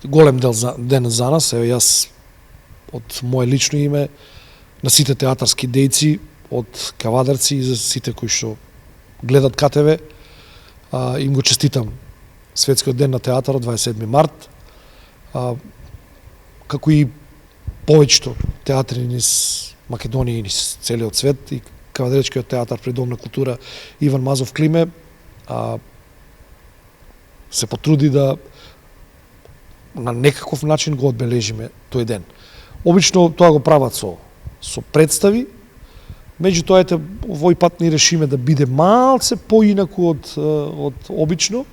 Голем ден за нас, ево јас од моje лично име на сите театарски дејци, од кавадарци и за сите кои што гледат КТВ, им го честитам Светскиот ден на театарот 27 март. Како и повеќето театри низ Македонија и низ целиот свет, и Кавадаречкиот театар при Дом на култура Иван Мазов Климе се поттруди да на некаков начин го одбележиме тој ден. Обично тоа го прават со представи, меѓутоа овој пат ни решиме да биде малце поинаку од обично,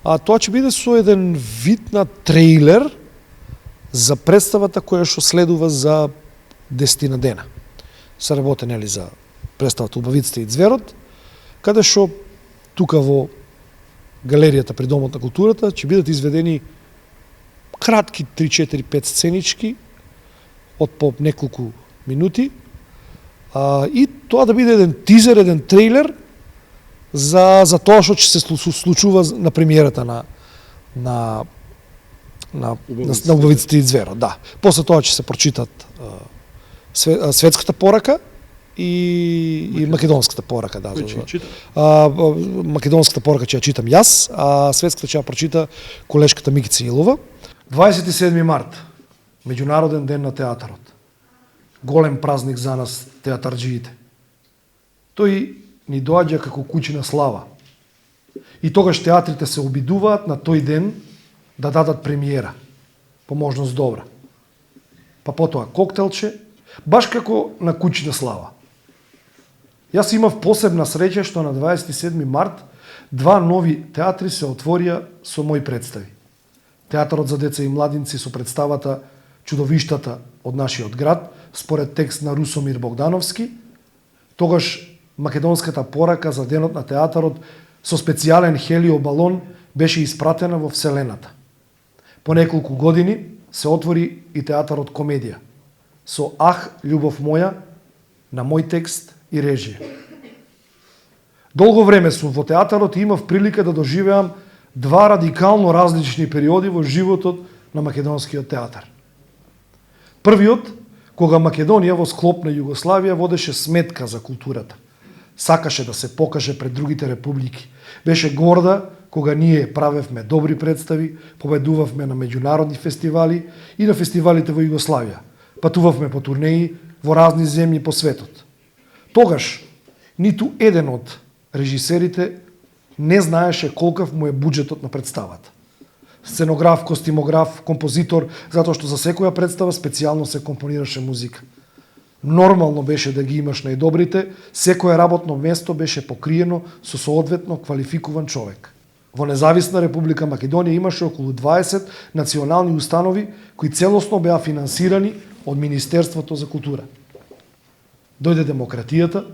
а тоа ќе биде со еден вид на трейлер за представата која што следува за 10 дена. Се работи нели за представата Убавиците и Ѕверот, каде што тука во галеријата при Домот на културата ќе бидат изведени кратки 3-4-5 сценички од по неколку минути, и тоа да биде еден тизер, еден трейлер за тоа што ќе се случува на премиерата на Убавиците и Ձверот. Да. После тоа ќе се прочитат светската порака и македонската порака. Да, македонската порака ќе ја читам јас, а светската ќе ја прочита колешката Микица Илова. 27 март, Меѓународен ден на театарот. Голем празник за нас, театарџиите. Тој ни доаѓа како куќина слава. И тогаш театрите се обидуваат на тој ден да дадат премиера, по можност добра. Па потоа коктелче, баш како на куќина слава. Јас имав посебна среќа што на 27 март 2 нови театри се отворија со мои представи. Театарот за деца и младинци со представата Чудовиштата од нашиот град, според текст на Русомир Богдановски, тогаш македонската порака за денот на театарот со специјален хелиобалон беше испратена во Вселената. По неколку години се отвори и театарот Комедија, со Ах, љубов моја, на мој текст и режија. Долго време сум во театарот и имав прилика да доживеам 2 радикално различни периоди во животот на македонскиот театар. Првиот, кога Македонија во склоп на Југославија водеше сметка за културата. Сакаше да се покаже пред другите републики. Беше горда кога ние правевме добри представи, победувавме на меѓународни фестивали и на фестивалите во Југославија. Патувавме по турнеи во разни земји по светот. Тогаш ниту еден од режисерите не знаеше колкав му е буџетот на представата. Сценограф, костимограф, композитор, затоа што за секоја представа специјално се компонираше музика. Нормално беше да ги имаш најдобрите, секое работно место беше покриено со соодветно квалификуван човек. Во Независна Република Македонија имаше околу 20 национални установи кои целосно беа финансирани од Министерството за култура. Дојде демократијата,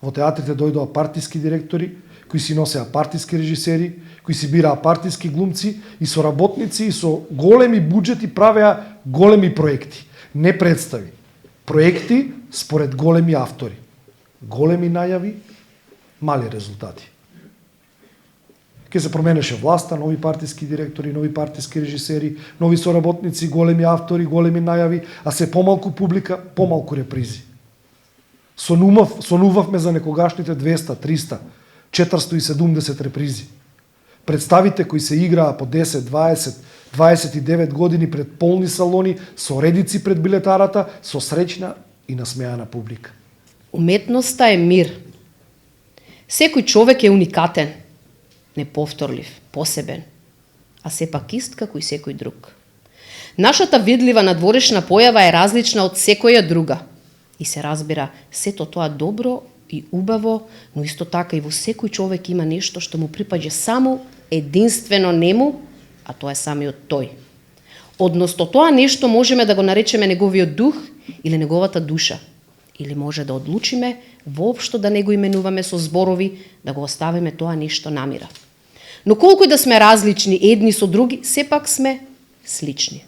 во театрите дојдоа партиски директори, кои си носеа партиски режисери, кои си бираа партиски глумци и соработници и со големи буџети правеа големи проекти, не представи. Проекти според големи автори. Големи најави, мали резултати. Ке се променеше власта, нови партиски директори, нови партиски режисери, нови соработници, големи автори, големи најави, а се помалку публика, помалку репризи. Сонувавме за некогашните 200, 300, 470 репризи. Представите кои се играа по 10, 20, 29 години пред полни салони, со редици пред билетарата, со среќна и насмеана публика. Уметноста е мир. Секој човек е уникатен, неповторлив, посебен, а сепак ист како и секој друг. Нашата видлива надворешна појава е различна од секоја друга. И се разбира, сето тоа добро и убаво, но исто така и во секој човек има нешто што му припаѓа само единствено нему, а тоа е самиот тој. Односно тоа нешто можеме да го наречеме неговиот дух или неговата душа. Или може да одлучиме воопшто да не го именуваме со зборови, да го оставиме тоа нешто намира. Но колку и да сме различни едни со други, сепак сме слични.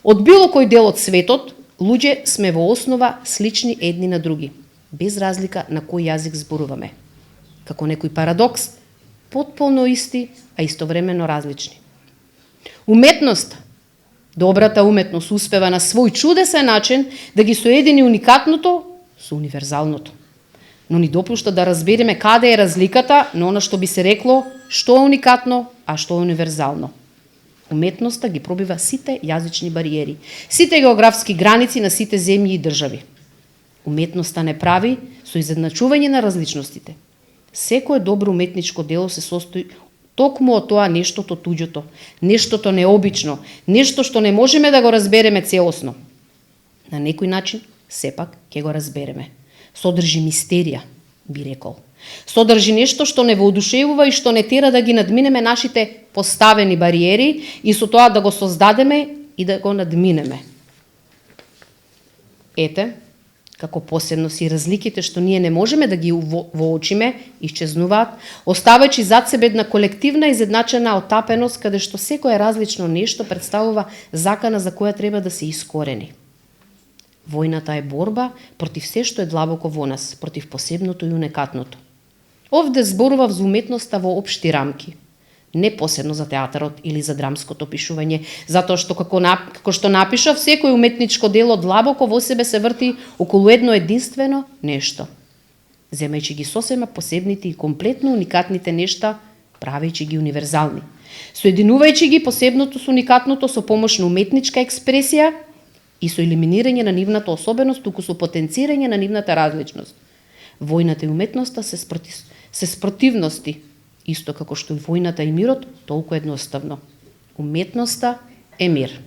Од било кој дел од светот, луѓе сме во основа слични едни на други, без разлика на кој јазик зборуваме. Како некој парадокс, потполно исти, а истовремено различни. Уметноста Добрата уметност успева на свој чудесен начин да ги соедини уникатното со универзалното. Но ни допушта да разбереме каде е разликата на она што би се рекло што е уникатно, а што е универзално. Уметноста ги пробива сите јазични бариери, сите географски граници на сите земји и држави. Уметноста не прави со изедначување на различностите. Секое добро уметничко дело се состои токму од тоа нештото туѓото, нештото необично, нешто што не можеме да го разбереме целосно. На некој начин, сепак, ќе го разбереме. Содржи мистерија, би рекол. Содржи нешто што не воодушевува и што не тера да ги надминеме нашите поставени бариери и со тоа да го создадеме и да го надминеме. Ете, како посебност и разликите што ние не можеме да ги воочиме, исчезнуваат, оставајќи зад себе една колективна изедначена отапеност каде што секое различно нешто представува закана за која треба да се искорени. Војната е борба против се што е длабоко во нас, против посебното и уникатното. Овде зборував за уметноста во општи рамки, не посебно за театарот или за драмското пишување, затоа што како што напишав, секој уметничко дело длабоко во себе се врти околу едно единствено нешто. Земајќи ги сосема посебните и комплетно уникатните нешта, правејќи ги универзални. Соединувајќи ги посебното со уникатното со помош на уметничка експресија и со елиминирање на нивната особеност, туку со потенцирање на нивната различност. Војната и уметноста се спротивности, исто како што и војната и мирот, толку едноставно. Уметноста е мир.